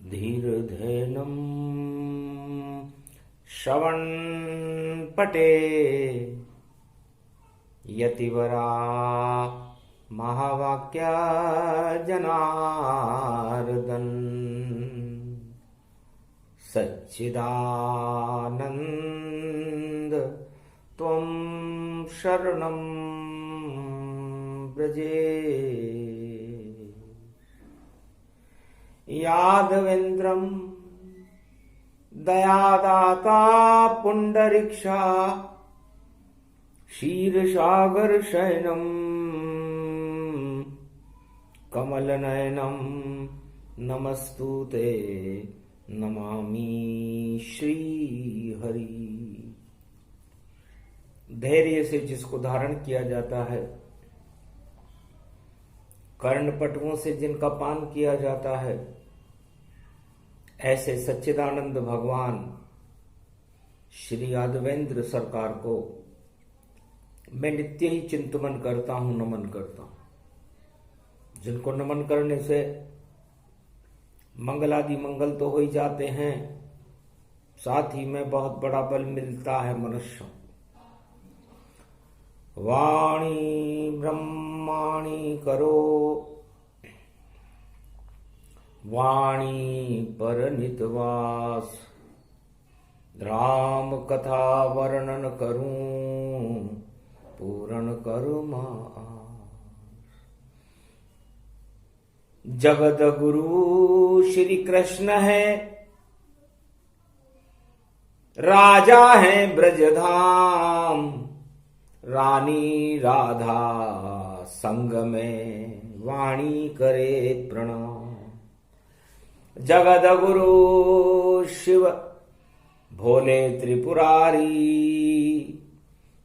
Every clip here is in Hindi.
धीर्धेनुं श्रवणपटे यतिवरा महावाक्या जनार्दन सच्चिदानंद त्वं शरणं व्रजे। यादवेन्द्रं दयादाता पुंडरीक्षा क्षीरसागर शयनं कमलनयनं नमस्तुते नमामि श्रीहरि। धैर्य से जिसको धारण किया जाता है, कर्णपटुओं से जिनका पान किया जाता है, ऐसे सच्चिदानंद भगवान श्री यादवेंद्र सरकार को मैं नित्य ही चिंतन करता हूं, नमन करता हूं। जिनको नमन करने से मंगलादि मंगल तो हो ही जाते हैं, साथ ही में बहुत बड़ा बल मिलता है मनुष्य। वाणी ब्रह्माणी करो, वाणी पर नितवास, राम कथा वर्णन करूं पूर्ण करो मास। जगत गुरु श्री कृष्ण है, राजा है ब्रजधाम, रानी राधा संग में वाणी करे प्रणाम। जगत गुरु शिव भोले त्रिपुरारी,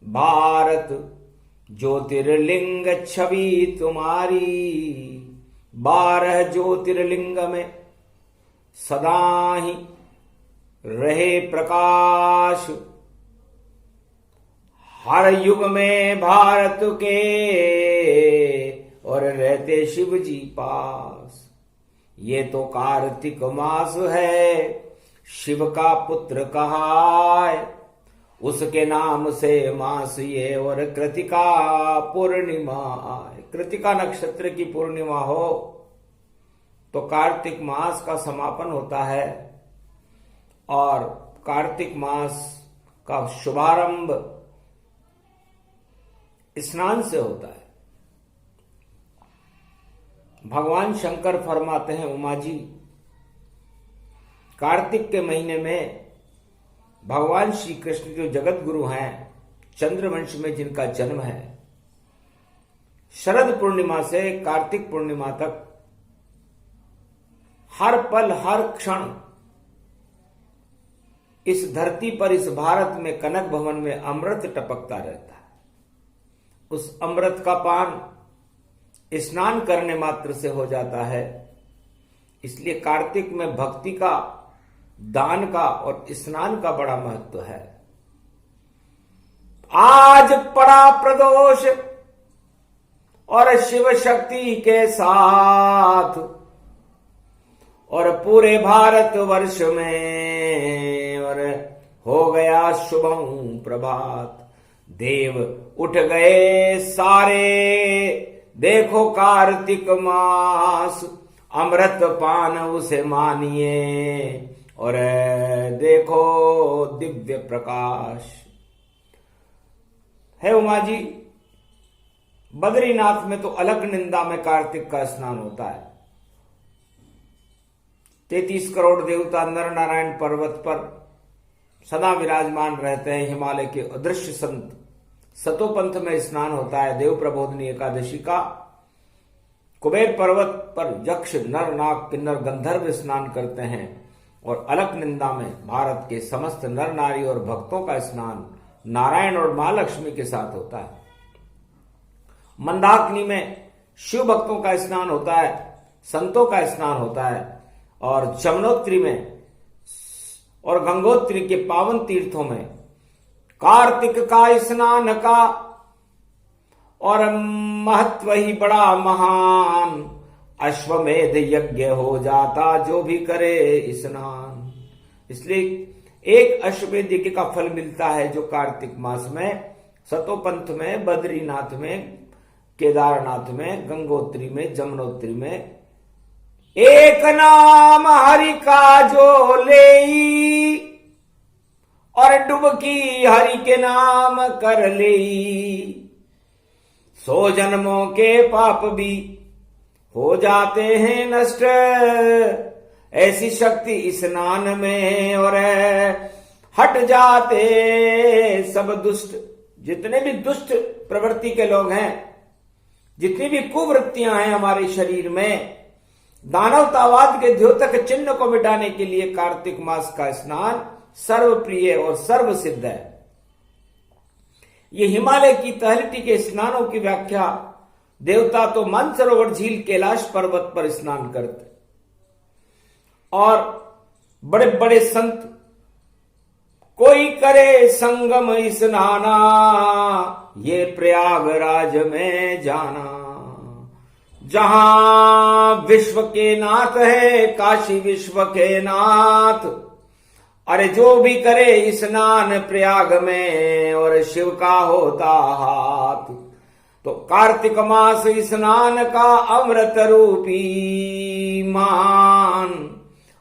भारत ज्योतिर्लिंग छवि तुम्हारी। 12 ज्योतिर्लिंग में सदा ही रहे प्रकाश, हर युग में भारत के और रहते शिव जी पास। ये तो कार्तिक मास है, शिव का पुत्र कहाय, उसके नाम से मास ये और कृतिका पूर्णिमा आए। कृतिका नक्षत्र की पूर्णिमा हो तो कार्तिक मास का समापन होता है और कार्तिक मास का शुभारंभ स्नान से होता है। भगवान शंकर फरमाते हैं, उमा जी, कार्तिक के महीने में भगवान श्री कृष्ण जो जगत गुरु हैं, चंद्रवंश में जिनका जन्म है, शरद पूर्णिमा से कार्तिक पूर्णिमा तक हर पल हर क्षण इस धरती पर, इस भारत में, कनक भवन में अमृत टपकता रहता है। उस अमृत का पान स्नान करने मात्र से हो जाता है। इसलिए कार्तिक में भक्ति का, दान का और स्नान का बड़ा महत्व है। आज पड़ा प्रदोष और शिव शक्ति के साथ, और पूरे भारत वर्ष में और हो गया शुभम प्रभात। देव उठ गए सारे, देखो कार्तिक मास, अमृत पान उसे मानिए और देखो दिव्य प्रकाश है। उमा जी, बद्रीनाथ में तो अलकनंदा में कार्तिक का स्नान होता है। 33 करोड़ देवता नर नारायण पर्वत पर सदा विराजमान रहते हैं। हिमालय के अदृश्य संत सतोपंथ में स्नान होता है। देव प्रबोधनी एकादशी का कुबेर पर्वत पर यक्ष नर नाग किन्नर गंधर्व स्नान करते हैं और अलकनंदा में भारत के समस्त नर नारी और भक्तों का स्नान नारायण और महालक्ष्मी के साथ होता है। मंदाकिनी में शिव भक्तों का स्नान होता है, संतों का स्नान होता है, और जमुनोत्री में और गंगोत्री के पावन तीर्थों में कार्तिक का स्नान का और महत्व ही बड़ा महान। अश्वमेध यज्ञ हो जाता जो भी करे स्नान। इसलिए एक अश्वमेध यज्ञ का फल मिलता है जो कार्तिक मास में सतोपंथ में, बद्रीनाथ में, केदारनाथ में, गंगोत्री में, जमुनोत्री में एक नाम हरि का जो लेई और डुबकी हरि के नाम कर लेई, 100 जन्मों के पाप भी हो जाते हैं नष्ट। ऐसी शक्ति स्नान में और हट जाते सब दुष्ट, जितने भी दुष्ट प्रवृत्ति के लोग हैं, जितनी भी कुवृत्तियां हैं हमारे शरीर में, दानवतावाद के द्योतक चिन्ह को मिटाने के लिए कार्तिक मास का स्नान सर्वप्रिय और सर्वसिद्ध है। ये हिमालय की तहलटी के स्नानों की व्याख्या देवता तो मानसरोवर झील कैलाश पर्वत पर स्नान करते और बड़े बड़े संत कोई करे संगम स्नाना, ये प्रयागराज में जाना, जहां विश्व के नाथ है काशी विश्व के नाथ। अरे जो भी करे स्नान प्रयाग में और शिव का होता हाथ। तो कार्तिक मास स्नान का अमृत रूपी मान,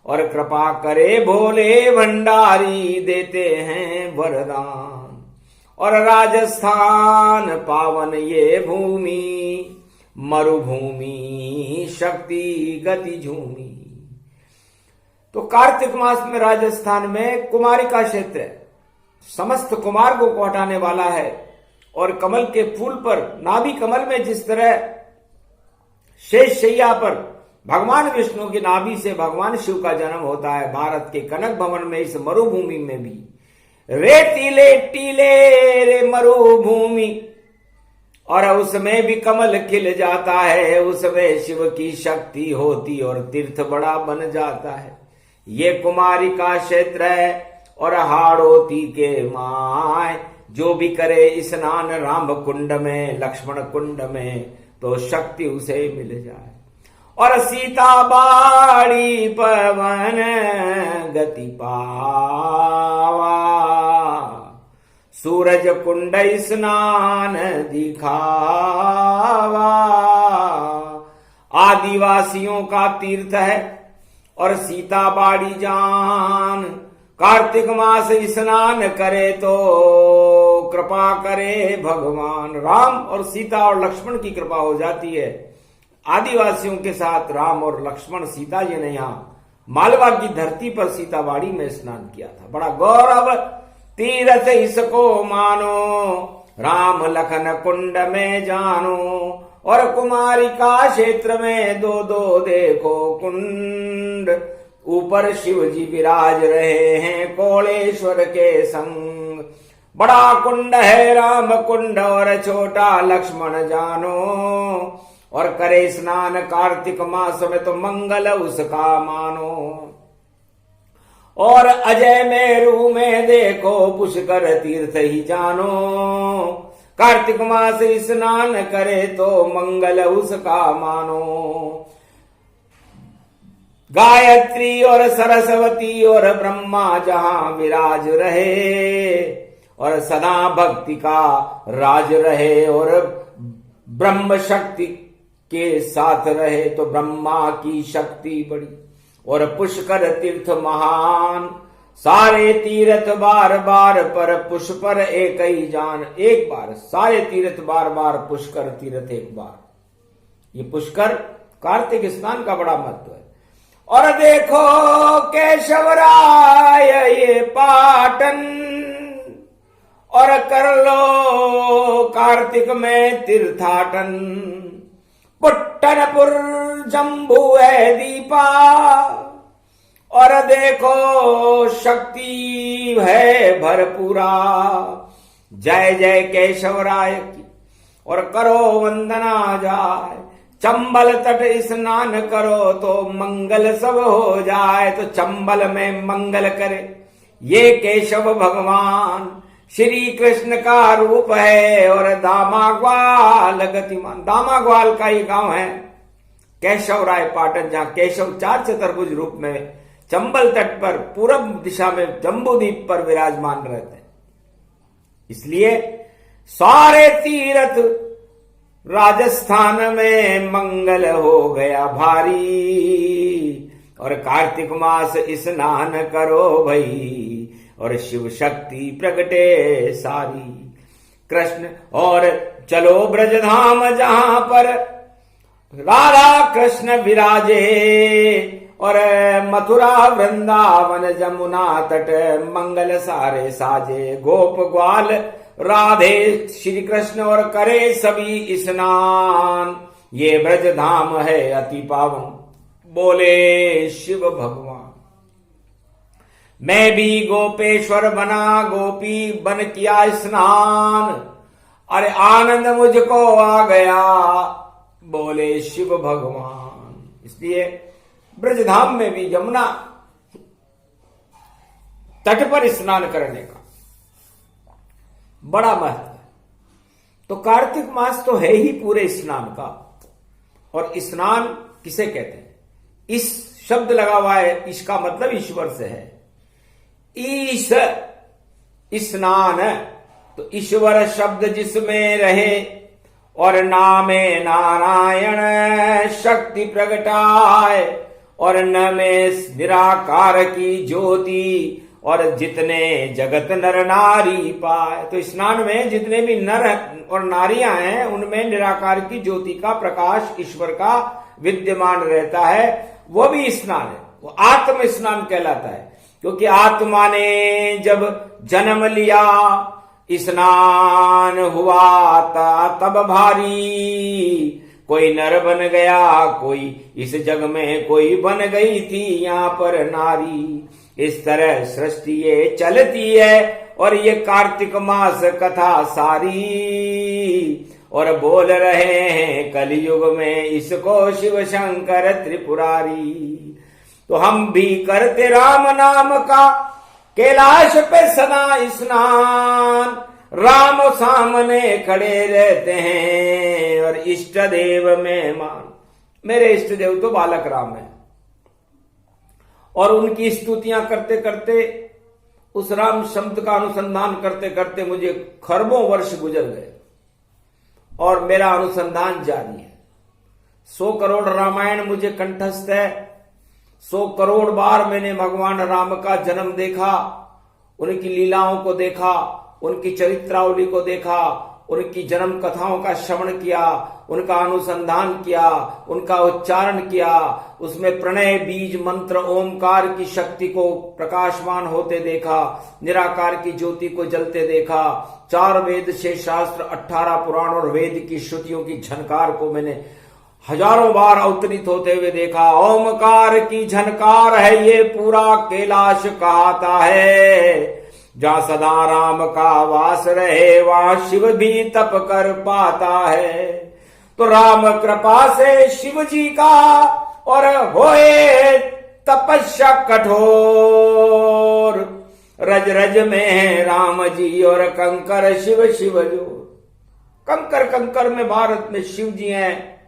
और कृपा करे भोले भंडारी देते हैं वरदान। और राजस्थान पावन ये भूमि, मरुभूमि शक्ति गति झूमी। तो कार्तिक मास में राजस्थान में कुमारिका क्षेत्र है, समस्त कुमार्गों को हटाने वाला है। और कमल के फूल पर, नाभि कमल में जिस तरह शेष शैया पर भगवान विष्णु की नाभि से भगवान शिव का जन्म होता है, भारत के कनक भवन में इस मरुभूमि में भी रेतीले टीले रे मरुभूमि, और उसमें भी कमल खिल जाता है, उसमें शिव की शक्ति होती और तीर्थ बड़ा बन जाता है। ये कुमारिका क्षेत्र है और हाड़ोती के माय, जो भी करे स्नान राम कुंड में लक्ष्मण कुंड में, तो शक्ति उसे मिल जाए। और सीता बाड़ी पवन गति पावा, सूरज कुंड स्नान दिखावा। आदिवासियों का तीर्थ है और सीता बाड़ी जान, कार्तिक मास स्नान करे तो कृपा करे भगवान। राम और सीता और लक्ष्मण की कृपा हो जाती है। आदिवासियों के साथ राम और लक्ष्मण सीता जी ने यहाँ मालवा की धरती पर सीताबाड़ी में स्नान किया था। बड़ा गौरव तीरथ इसको मानो, राम लखन कुंड में जानो। और कुमारिका क्षेत्र में दो दो देखो कुंड, ऊपर शिव जी विराज रहे हैं कोलेश्वर के संग। बड़ा कुंड है राम कुंड और छोटा लक्ष्मण जानो। और करे स्नान कार्तिक मास में तो मंगल उसका मानो। और अजय मेरू में देखो पुष्कर तीर्थ ही जानो। कार्तिक मास स्नान करे तो मंगल उसका मानो। गायत्री और सरस्वती और ब्रह्मा जहां विराज रहे, और सदा भक्ति का राज रहे, और ब्रह्म शक्ति के साथ रहे तो ब्रह्मा की शक्ति बड़ी। और पुष्कर तीर्थ महान, सारे तीर्थ बार बार पर पुष्कर एक ही जान। एक बार सारे तीर्थ बार बार, पुष्कर तीर्थ एक बार। ये पुष्कर कार्तिक स्नान का बड़ा महत्व है। और देखो केशवराय ये पाटन, और कर लो कार्तिक में तीर्थाटन। पुट्टनपुर जम्बू है दीपा, और देखो शक्ति है भरपूरा। जय जय केशवराय की और करो वंदना जाए। चंबल तट स्नान करो तो मंगल सब हो जाए। तो चंबल में मंगल करे ये केशव भगवान, श्री कृष्ण का रूप है। और दामाग्वाल गतिमान, दामाग्वाल का ही गांव है केशव राय पाटन, जहां केशव 4 चतुर्भुज रूप में चंबल तट पर पूरब दिशा में जम्बूद्वीप पर विराजमान रहते हैं। इसलिए सारे तीर्थ राजस्थान में मंगल हो गया भारी, और कार्तिक मास स्नान करो भई, और शिव शक्ति प्रगटे सारी। कृष्ण और चलो ब्रजधाम जहां पर राधा कृष्ण विराजे, और मथुरा वृंदावन जमुना तट मंगल सारे साजे। गोप ग्वाल राधे श्री कृष्ण और करे सभी स्नान, ये ब्रज धाम है अति पावन, बोले शिव भगवान। मैं भी गोपेश्वर बना, गोपी बन किया स्नान, अरे आनंद मुझको आ गया, बोले शिव भगवान। इसलिए ब्रजधाम में भी यमुना तट पर स्नान करने का बड़ा महत्व है। तो कार्तिक मास तो है ही पूरे स्नान का, और स्नान किसे कहते हैं? इस शब्द लगा हुआ है, इसका मतलब ईश्वर से है। ईश स्नान, तो ईश्वर शब्द जिसमें रहे, और नामे नारायण शक्ति प्रगटाए, और न में निराकार की ज्योति, और जितने जगत नर नारी पाए। तो स्नान में जितने भी नर और नारियां हैं, उनमें निराकार की ज्योति का प्रकाश ईश्वर का विद्यमान रहता है, वो भी स्नान है। वो आत्म स्नान कहलाता है, क्योंकि आत्मा ने जब जन्म लिया, स्नान हुआ था तब भारी। कोई नर बन गया, कोई इस जग में कोई बन गई थी यहाँ पर नारी। इस तरह सृष्टि ये चलती है, और ये कार्तिक मास कथा सारी, और बोल रहे हैं कलयुग में इसको शिव शंकर त्रिपुरारी। तो हम भी करते राम नाम का कैलाश पे सदा स्नान, राम सामने खड़े रहते हैं, और इष्ट देव में मान। मेरे इष्ट देव तो बालक राम है, और उनकी स्तुतियां करते करते, उस राम शब्द का अनुसंधान करते करते मुझे खरबों वर्ष गुजर गए, और मेरा अनुसंधान जारी है। 100 करोड़ रामायण मुझे कंठस्थ है। 100 करोड़ बार मैंने भगवान राम का जन्म देखा, उनकी लीलाओं को देखा, उनकी चरित्रावली को देखा, उनकी जन्म कथाओं का श्रवण किया, उनका अनुसंधान किया, उनका उच्चारण किया, उसमें प्रणय बीज मंत्र ओमकार की शक्ति को प्रकाशमान होते देखा, निराकार की ज्योति को जलते देखा, 4 वेद से शास्त्र, 18 पुराण और वेद की श्रुतियों की झनकार को मैंने हजारों बार अवतरित होते हुए देखा। ओमकार की झनकार है ये पूरा कैलाश कहता है, जहां सदा राम का वास रहे, वहां शिव भी तप कर पाता है। तो राम कृपा से शिव जी का और होए तपस्या कठोर, रज रज में है राम जी और कंकर शिव शिव जो। कंकर कंकर में भारत में शिव जी हैं,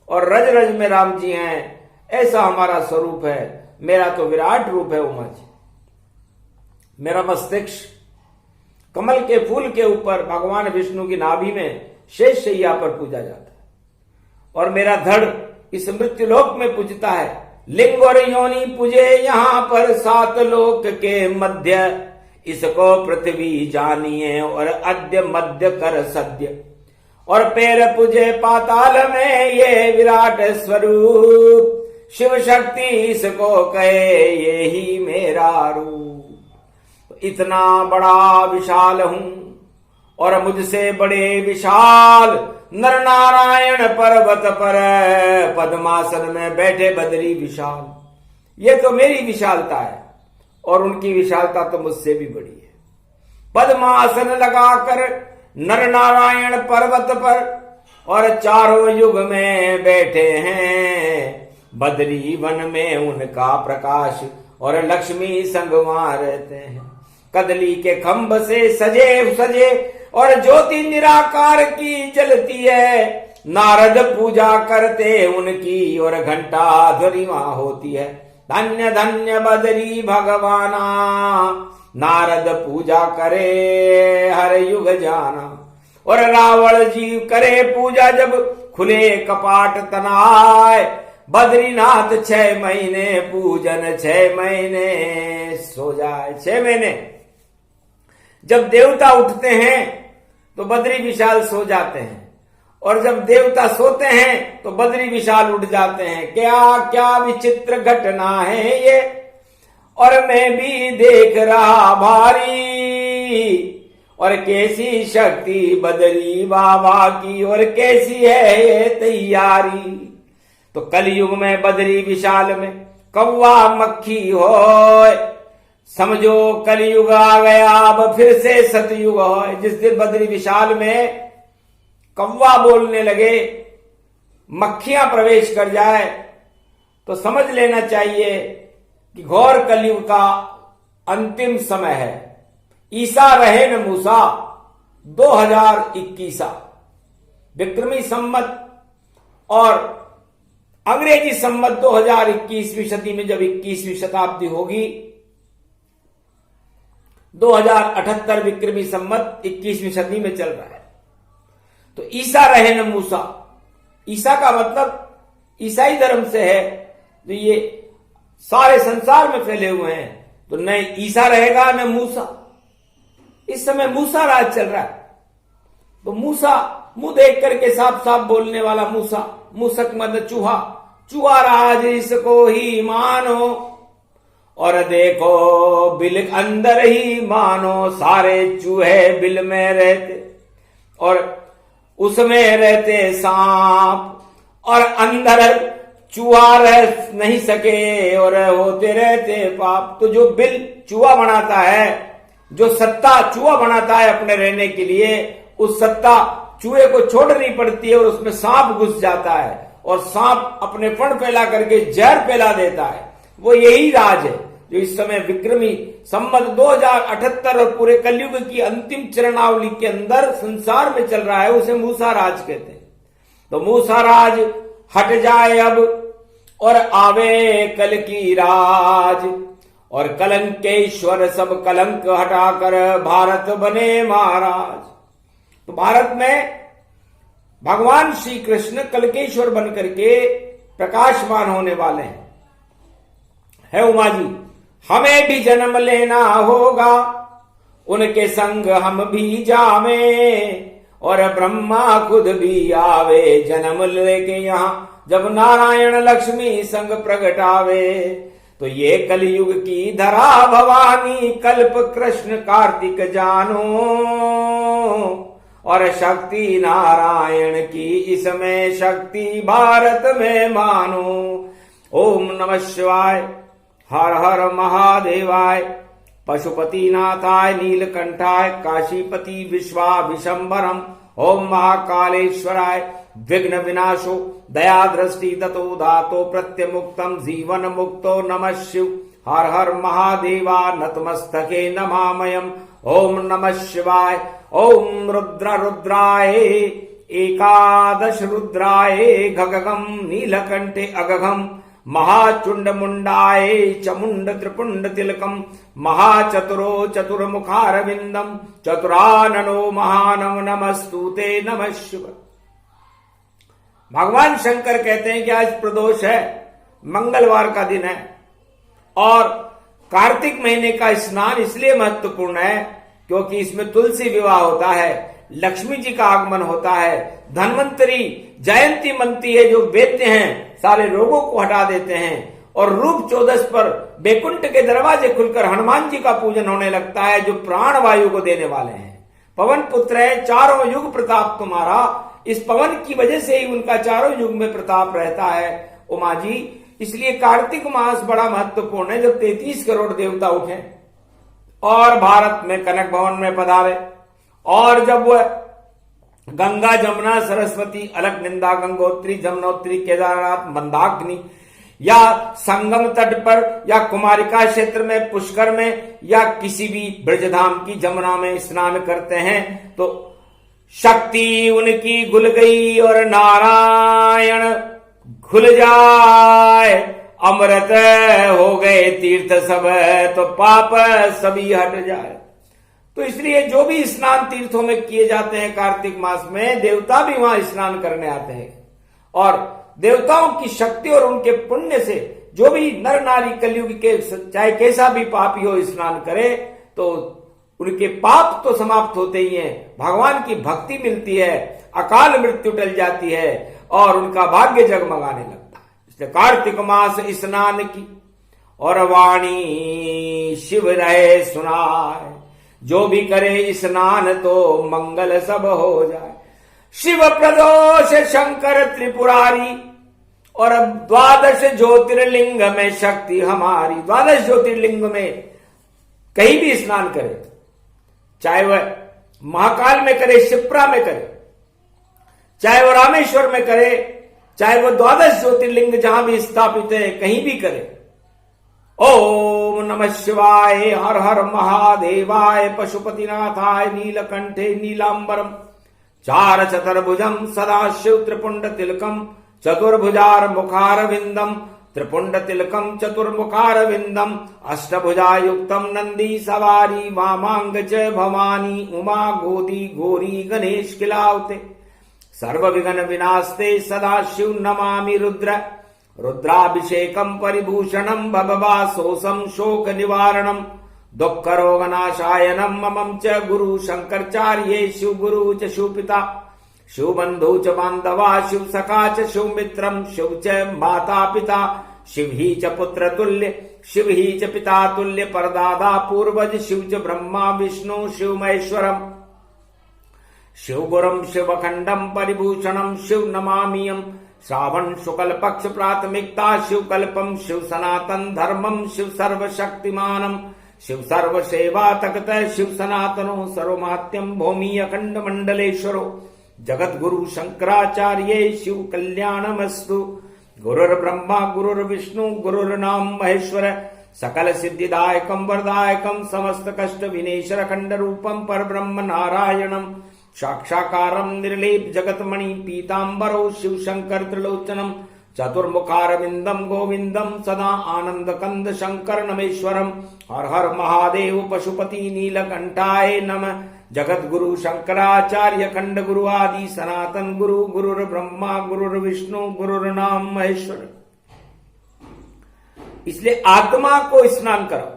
और रज रज में राम जी हैं। ऐसा हमारा स्वरूप है। मेरा तो विराट रूप है उमा जी। मेरा मस्तिष्क कमल के फूल के ऊपर भगवान विष्णु की नाभि में शेष शैया पर पूजा जाता है, और मेरा धड़ इस मृत्युलोक में पूजता है। लिंग और योनि पूजे यहाँ पर 7 लोक के मध्य, इसको पृथ्वी जानिए और अद्य मध्य कर सद्य। और पैर पूजे पाताल में ये विराट स्वरूप, शिव शक्ति इसको कहे ये ही मेरा रूप। इतना बड़ा विशाल हूं, और मुझसे बड़े विशाल नर नारायण पर्वत पर पद्मासन में बैठे बदरी विशाल। ये तो मेरी विशालता है, और उनकी विशालता तो मुझसे भी बड़ी है। पद्मासन लगाकर नर नारायण पर्वत पर, और चारों युग में बैठे हैं। बदरी वन में उनका प्रकाश, और लक्ष्मी संग वहां रहते हैं। कदली के खंभ से सजे सजे, और ज्योति निराकार की जलती है। नारद पूजा करते उनकी और घंटा ध्वनि वहां होती है। धन्य धन्य बदरी भगवाना, नारद पूजा करे हर युग जाना। और रावण जी करे पूजा जब खुले कपाट तनाए, बद्रीनाथ 6 महीने पूजन 6 महीने सो जाए। 6 महीने जब देवता उठते हैं तो बद्री विशाल सो जाते हैं, और जब देवता सोते हैं तो बद्री विशाल उठ जाते हैं। क्या क्या विचित्र घटना है ये, और मैं भी देख रहा भारी, और कैसी शक्ति बदरी बाबा की, और कैसी है ये तैयारी। तो कलयुग में बदरी विशाल में कौवा मक्खी होए, समझो कलयुग आ गया अब फिर से सतयुग होए। जिस दिन बदरी विशाल में कौवा बोलने लगे, मक्खियां प्रवेश कर जाए, तो समझ लेना चाहिए कि घोर कलयुग का अंतिम समय है। ईसा रहे न मूसा 2021 विक्रमी संमत और अंग्रेजी संमत 2021वीं सदी में जब 21वीं शताब्दी होगी, 2078 विक्रमी संमत 21वीं सदी में चल रहा है। तो ईसा रहे न मूसा, ईसा का मतलब ईसाई धर्म से है, तो ये सारे संसार में फैले हुए हैं। तो न ईसा रहेगा न मूसा। इस समय मूसा राज चल रहा है। तो मूसा मुंह देख करके साफ साफ बोलने वाला मूसा, मूसक मतलब चूहा, चूहा राज इसको ही मानो, और देखो बिल अंदर ही मानो। सारे चूहे बिल में रहते और उसमें रहते सांप, और अंदर चूहा रह नहीं सके और होते रहते पाप। तो जो बिल चूहा बनाता है, जो सत्ता चूहा बनाता है अपने रहने के लिए, उस सत्ता चूहे को छोड़नी पड़ती है और उसमें सांप घुस जाता है, और सांप अपने फण फैला करके जहर फैला देता है। वो यही राज है जो इस समय विक्रमी संवत 2078 और पूरे कलयुग की अंतिम चरणावली के अंदर संसार में चल रहा है। उसे मूसा राज कहते हैं। तो मूसा राज हट जाए अब और आवे कल की राज, और कलंकेश्वर सब कलंक हटाकर भारत बने महाराज। तो भारत में भगवान श्री कृष्ण कलकेश्वर बनकर के प्रकाशमान होने वाले हैं। है उमा जी, हमें भी जन्म लेना होगा, उनके संग हम भी जावे, और ब्रह्मा खुद भी आवे जन्म लेके यहाँ, जब नारायण लक्ष्मी संग प्रगटावे। तो ये कलयुग की धरा भवानी, कल्प कृष्ण कार्तिक जानो, और शक्ति नारायण की इसमें शक्ति भारत में मानो। ओम नमः शिवाय, हर हर महादेवाय, पशुपति नाथाय नीलकंठाय, काशीपति विश्वाभिशंबरम। ओम महाकालेश्वराय, विघ्न विनाशो दया दृष्टि दतो धातो प्रत्यमुक्तम जीवन मुक्तो नमः शिव। हर हर महादेवा नतमस्तके नमामयम्। ओम नमः शिवाय। ओम रुद्र रुद्राय एकादश रुद्राय गगगम नीलकंठे अगगम, महाचुंड मुंडाय चमुंड त्रिपुंड तिलकम, महाचतुरो चतुर्मुखारविंदम, चतुराननो महानम नमस्तुते नमः शिव। भगवान शंकर कहते हैं कि आज प्रदोष है, मंगलवार का दिन है, और कार्तिक महीने का स्नान इसलिए महत्वपूर्ण है क्योंकि इसमें तुलसी विवाह होता है, लक्ष्मी जी का आगमन होता है, धन्वंतरी जयंती मनती है, जो वेद्य हैं सारे रोगों को हटा देते हैं, और रूप 14 पर बैकुंठ के दरवाजे खुलकर हनुमान जी का पूजन होने लगता है, जो प्राण वायु को देने वाले हैं। पवन पुत्र है, चारों युग प्रताप तुम्हारा। इस पवन की वजह से ही उनका चारों युग में प्रताप रहता है उमा जी। इसलिए कार्तिक मास बड़ा महत्वपूर्ण है, जब 33 करोड़ देवता उठे और भारत में कनक भवन में पधारे, और जब वह गंगा जमुना सरस्वती अलकनंदा गंगोत्री जमुनोत्री केदारनाथ मंदाकिनी या संगम तट पर या कुमारिका क्षेत्र में पुष्कर में या किसी भी ब्रजधाम की जमुना में स्नान करते हैं, तो शक्ति उनकी घुल गई और नारायण घुल जाए, अमृत हो गए तीर्थ सब, तो पाप सभी हट जाए। तो इसलिए जो भी स्नान तीर्थों में किए जाते हैं कार्तिक मास में, देवता भी वहां स्नान करने आते हैं, और देवताओं की शक्ति और उनके पुण्य से जो भी नर नारी कलयुग के चाहे कैसा भी पापी हो स्नान करे तो उनके पाप तो समाप्त होते ही हैं, भगवान की भक्ति मिलती है, अकाल मृत्यु टल जाती है और उनका भाग्य जगमगाने लगता है। इसलिए कार्तिक मास स्नान की और वाणी शिव रहे सुनाए, जो भी करे स्नान तो मंगल सब हो जाए। शिव प्रदोष शंकर त्रिपुरारी, और अब 12 ज्योतिर्लिंग में शक्ति हमारी। 12 ज्योतिर्लिंग में कहीं भी स्नान करे, चाहे वह महाकाल में करे, शिप्रा में करे, चाहे वो रामेश्वर में करे, चाहे वो 12 ज्योतिर्लिंग जहां भी स्थापित है कहीं भी करे। ओम नमः शिवाय, हर हर महादेवाय, पशुपतिनाथाय, नीलकंठे नीलांबरम, चार चतुर्भुजम सदाशिव त्रिपुंड तिलकम, चतुर्भुजार मुखारविंदम, त्रिपुंड तिलकम चतुर्मुखारविंदम, अष्टभुजायुक्तम नंदी सवारी, वामांग च भवानी, उमा गोदी गौरी गणेश किलावते, सर्व विघ्न विनास्ते सदाशिव नमामि रुद्र, रुद्राभिषेकम परिभूषणम भववासोसम शोक निवारणम, दुःख रोगनाशायनम ममं च गुरु शंकराचार्ये शिव गुरु च शिवपिता, शिव बंधु च बांधवा, शिव सखा च शिव मित्रम, शिव च माता पिता, शिव ही च पुत्र तुल्य, शिव ही च पिता तुल्य, परदादा पूर्वज, शिव च ब्रह्मा विष्णु शिव महेश्वरम, शिव गुरुम शिवखंडम परिभूषणम शिव नमामियम, श्रावण शुक्ल पक्ष प्राथमिकता शिव कल्पम, शिव सनातन धर्मम, शिव सर्व शक्तिमानम, शिव सर्व सेवा तकत, शिव सनातनो सर्वमात्यम, भूमि अखंड मंडलेश्वरो, जगत गुरु शंकराचार्य शिव कल्याणमस्तु। गुरुर्ब्रह्मा गुरुर्विष्णु गुरुर्नाम महेश्वर, सकल सिद्धिदायकम वरदायकम, समस्त कष्ट विनेश्वर खंड रूपम परब्रह्म नारायणम, साक्षाकारम निर्लेप जगतमणि पीतांबरो शिव शंकर त्रिलोचनम, चतुर्मुखारविंदम गोविंदम सदा आनंद कंद शंकर नमेश्वरम, हर हर महादेव पशुपति नीलकंठाय नमः, जगत गुरु शंकराचार्य खंड गुरु आदि सनातन गुरु, गुरुर ब्रह्मा गुरुर्विष्णु गुरुर्नाम महेश्वर। इसलिए आत्मा को स्नान करो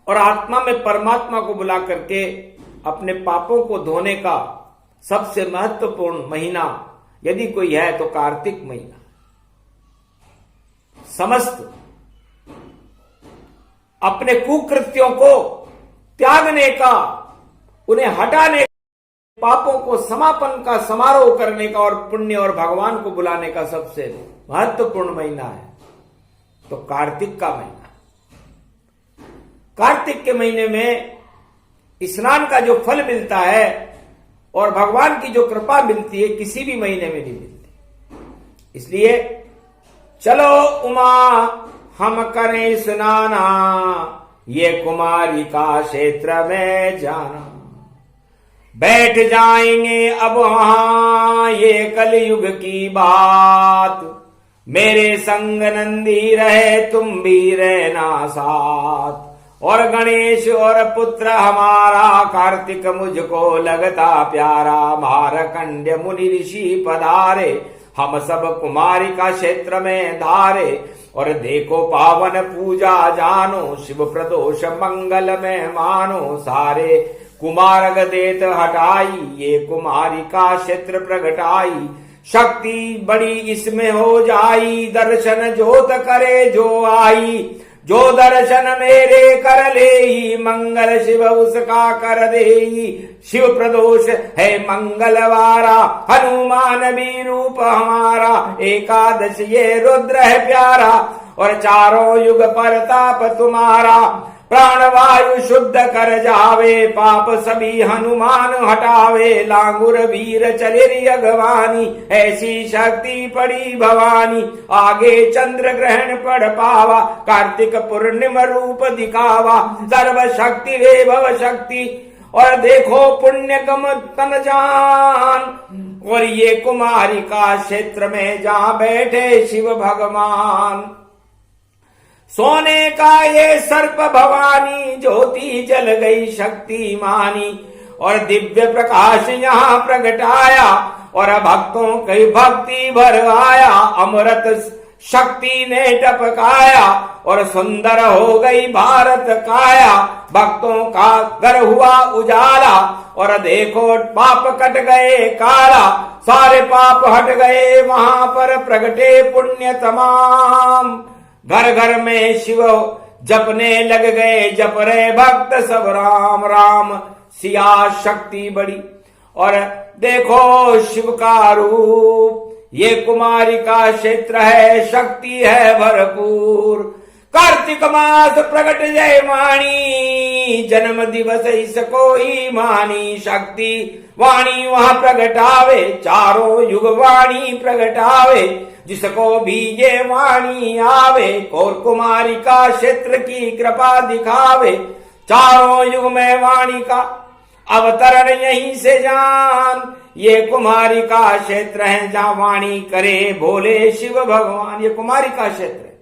और आत्मा में परमात्मा को बुला करके अपने पापों को धोने का सबसे महत्वपूर्ण महीना यदि कोई है तो कार्तिक महीना। समस्त अपने कुकृत्यों को त्यागने का, उन्हें हटाने, पापों को समापन का समारोह करने का और पुण्य और भगवान को बुलाने का सबसे महत्वपूर्ण महीना है तो कार्तिक का महीना। कार्तिक के महीने में स्नान का जो फल मिलता है और भगवान की जो कृपा मिलती है किसी भी महीने में नहीं मिलती। इसलिए चलो उमा हम करें स्नाना, ये कुमारी का क्षेत्र में जाना, बैठ जाएंगे अब वहां ये कलयुग की बात, मेरे संग नंदी रहे तुम भी रहना साथ, और गणेश और पुत्र हमारा कार्तिक मुझको लगता प्यारा, मारकंड्य मुनि ऋषि पधारे हम सब कुमारी का क्षेत्र में धारे, और देखो पावन पूजा जानो शिव प्रदोष मंगल में मानो, सारे कुमार गदेत हटाई ये कुमारी का क्षेत्र प्रगटाई, शक्ति बड़ी इसमें हो जाई, दर्शन जोत करे जो आई, जो दर्शन मेरे कर ले ही मंगल शिव उसका कर दे ही, शिव प्रदोष है मंगलवारा हनुमान भी रूप हमारा, एकादश ये रुद्र है प्यारा और चारों युग परताप तुम्हारा, प्राणवायु शुद्ध कर जावे पाप सभी हनुमान हटावे, लांगुर वीर चले अगवानी ऐसी शक्ति पड़ी भवानी, आगे चंद्र ग्रहण पड़ पावा कार्तिक पूर्णिम रूप दिखावा, सर्व शक्ति वे भव शक्ति और देखो पुण्यगम तन जान। और ये कुमारिका क्षेत्र में जहां बैठे शिव भगवान, सोने का ये सर्प भवानी, ज्योति जल गई शक्ति मानी। और दिव्य प्रकाश यहाँ प्रगटाया, और भक्तों की भक्ति भर आया। अमृत शक्ति ने टपकाया, और सुंदर हो गई भारत काया। भक्तों का घर हुआ उजाला, और देखो पाप कट गए काला। सारे पाप हट गए वहां पर, प्रगटे पुण्य तमाम। घर घर में शिव जपने लग गए, जप रहे भक्त सब राम राम। सिया शक्ति बड़ी, और देखो शिव का रूप। ये कुमारिका क्षेत्र है, शक्ति है भरपूर। कार्तिक मास प्रगट जय वाणी, जन्म दिवस इसको ही मानी। शक्ति वाणी वहां प्रगटावे, चारों युग वाणी प्रगटावे। जिसको भी ये वाणी आवे, और कुमारिका क्षेत्र की कृपा दिखावे। चारों युग में वाणी का अवतरण यहीं से जान। ये कुमारिका क्षेत्र है जहां वाणी करे भोले शिव भगवान। ये कुमारिका क्षेत्र है।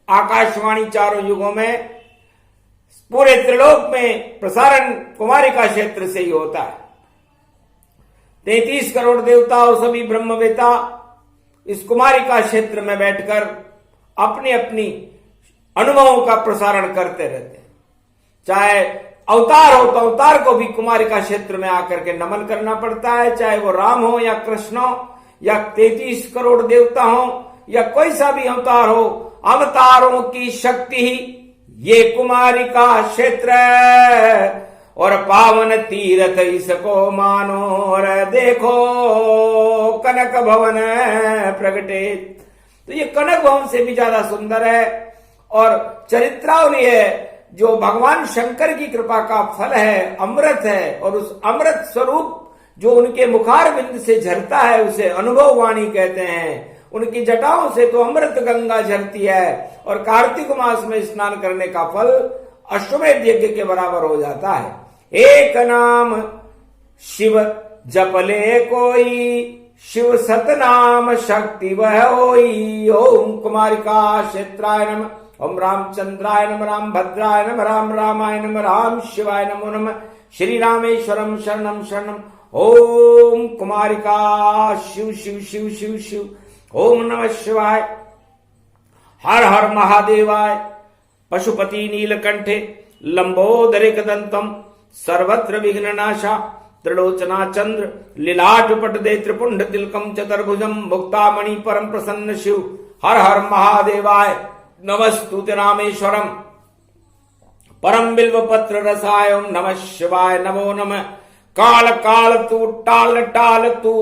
आकाशवाणी चारों युगों में, पूरे त्रिलोक में प्रसारण कुमारिका क्षेत्र से ही होता है। 33 करोड़ देवता और सभी ब्रह्मवेता इस कुमारिका क्षेत्र में बैठकर अपनी अपनी अनुभवों का प्रसारण करते रहते हैं। चाहे अवतार हो तो अवतार को भी कुमारिका क्षेत्र में आकर के नमन करना पड़ता है, चाहे वो राम हो या कृष्ण हो या 33 करोड़ देवता हो या कोई सा भी अवतार हो। अवतारों की शक्ति ही ये कुमारिका क्षेत्र, और पावन तीर्थ इसको मानो। और देखो कनक भवन प्रगटे, तो ये कनक भवन से भी ज्यादा सुंदर है। और चरित्रावली है जो भगवान शंकर की कृपा का फल है, अमृत है। और उस अमृत स्वरूप जो उनके मुखार बिंद से झरता है उसे अनुभव वाणी कहते हैं। उनकी जटाओं से तो अमृत गंगा झरती है। और कार्तिक मास में स्नान करने का फल अश्वमेध यज्ञ के बराबर हो जाता है। एक नाम शिव जपले कोई, शिव सतनाम शक्ति वह होई। ओम कुमारिका क्षेत्राय नमः, ओम रामचंद्राय नमः, राम भद्राय नमः, राम रामाय नमः, राम शिवाय नमो नमः, श्री रामेश्वरम शरणम शरणम। ओम कुमारिका शिव शिव शिव शिव शिव। ओम नमः शिवाय। हर हर महादेवाय। पशुपति नीलकंठे लंबोदरेकदंतम सर्वत्र विघ्ननाशा त्रिलोचना चंद्र लीलाटपट दे त्रिपुंड तिलकम चतुर्भुजम मुक्तामणि परम प्रसन्न शिव। हर हर महादेवाय। नमस्तुते रामेश्वरम परम बिल्व पत्र रसाय। ओम नमः शिवाय। नमो नमः। काल काल तू टाल टाल तू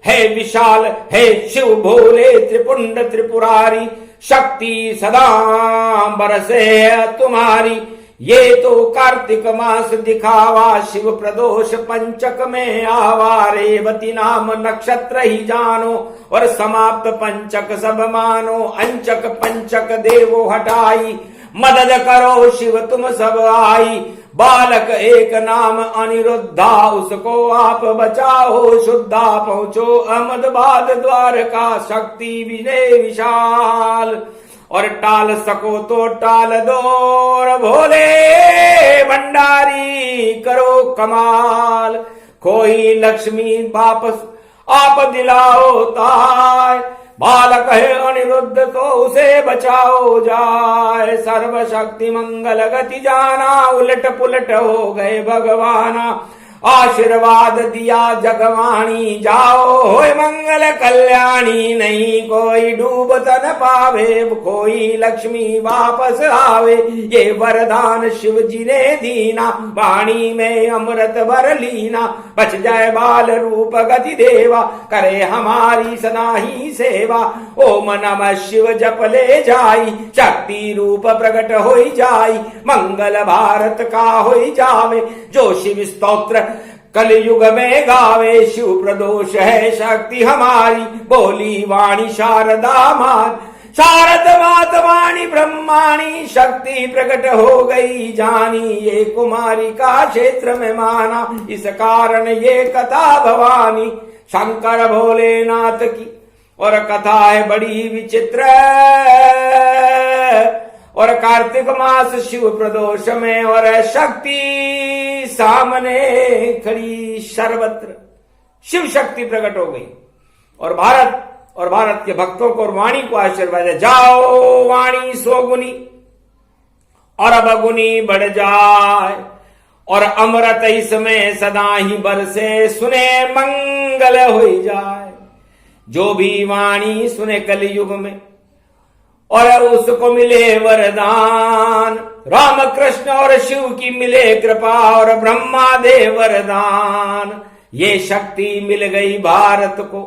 है विशाल, है शिव भोले त्रिपुंड त्रिपुरारी। शक्ति सदा बरसे तुम्हारी, ये तो कार्तिक मास दिखावा। शिव प्रदोष पंचक में आवा, रेवती नाम नक्षत्र ही जानो। और समाप्त पंचक सब मानो, अंचक पंचक देवो हटाई। मदद करो शिव तुम सब आई। बालक एक नाम अनिरुद्धा, उसको आप बचाओ शुद्धा। पहुंचो अहमदाबाद द्वारका, शक्ति विजय विशाल। और टाल सको तो टाल दो, और भोले भंडारी करो कमाल। कोई लक्ष्मी वापस आप दिलाओ ताय। बालक है अनिरुद्ध तो उसे बचाओ जाए। सर्वशक्ति मंगल गति जाना, उलट पुलट हो गए भगवाना। आशीर्वाद दिया जगवाणी, जाओ होय मंगल कल्याणी। नहीं कोई डूबत न पावे, कोई लक्ष्मी वापस आवे। ये वरदान शिव जी ने दीना, वाणी में अमृत भर लीना। बच जाए बाल रूप गति देवा, करे हमारी सदा ही सेवा। ओम नमः शिव जप ले जाई, शक्ति रूप प्रकट होई जाई। मंगल भारत का होई जावे, जो शिव स्तोत्र कलयुग में गावे। शिव प्रदोष है शक्ति हमारी, बोली वाणी शारदा मात। शारद मात वाणी ब्रह्मा वाणी शक्ति प्रकट हो गई जानी, ये कुमारी का क्षेत्र में माना, इस कारण ये कथा भवानी शंकर भोलेनाथ की। और कथा है बड़ी विचित्र, और कार्तिक मास शिव प्रदोष में, और शक्ति सामने खड़ी सर्वत्र। शिव शक्ति प्रकट हो गई और भारत के भक्तों को और वाणी को आशीर्वाद है, जाओ वाणी सोगुनी और अबगुनी बढ़ जाए, और अमृत इसमें सदा ही बरसे, सुने मंगल हो जाए। जो भी वाणी सुने कलयुग में और उसको मिले वरदान, राम कृष्ण और शिव की मिले कृपा, और ब्रह्मा दे वरदान। ये शक्ति मिल गई भारत को,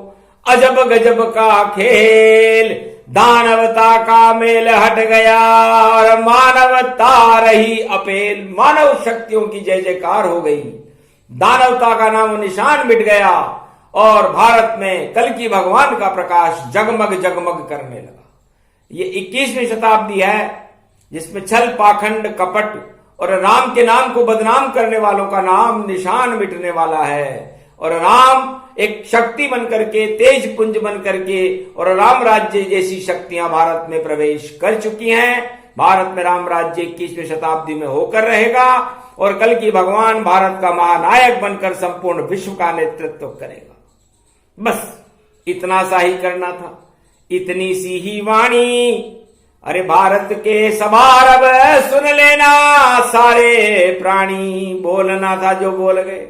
अजब गजब का खेल, दानवता का मेल हट गया और मानवता रही अपेल। मानव शक्तियों की जय जयकार हो गई, दानवता का नाम निशान मिट गया, और भारत में कल की भगवान का प्रकाश जगमग जगमग करने लगा। ये 21वीं शताब्दी है जिसमें छल पाखंड कपट और राम के नाम को बदनाम करने वालों का नाम निशान मिटने वाला है, और राम एक शक्ति बन करके, तेज पुंज बन करके, और राम राज्य जैसी शक्तियां भारत में प्रवेश कर चुकी हैं। भारत में राम राज्य 21वीं शताब्दी में होकर रहेगा, और कल की भगवान भारत का महानायक बनकर संपूर्ण विश्व का नेतृत्व करेगा। बस इतना सा ही करना था, इतनी सी ही वाणी। अरे भारत के सवार अब सुन लेना सारे प्राणी, बोलना था जो बोल गए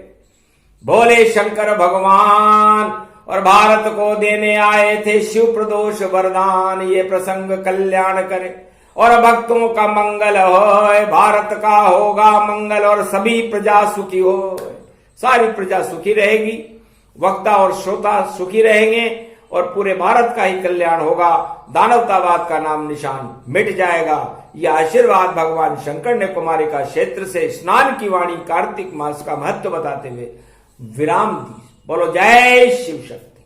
भोले शंकर भगवान, और भारत को देने आए थे शिव प्रदोष वरदान। ये प्रसंग कल्याण करे और भक्तों का मंगल होए, भारत का होगा मंगल और सभी प्रजा सुखी हो। सारी प्रजा सुखी रहेगी, वक्ता और श्रोता सुखी रहेंगे, और पूरे भारत का ही कल्याण होगा। दानवतावाद का नाम निशान मिट जाएगा। यह आशीर्वाद भगवान शंकर ने कुमारिका क्षेत्र से स्नान की वाणी कार्तिक मास का महत्व बताते हुए विराम दी। बोलो जय शिव शक्ति,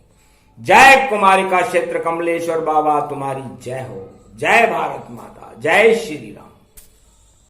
जय कुमारिका क्षेत्र कमलेश्वर बाबा तुम्हारी जय हो। जय भारत माता, जय श्री राम।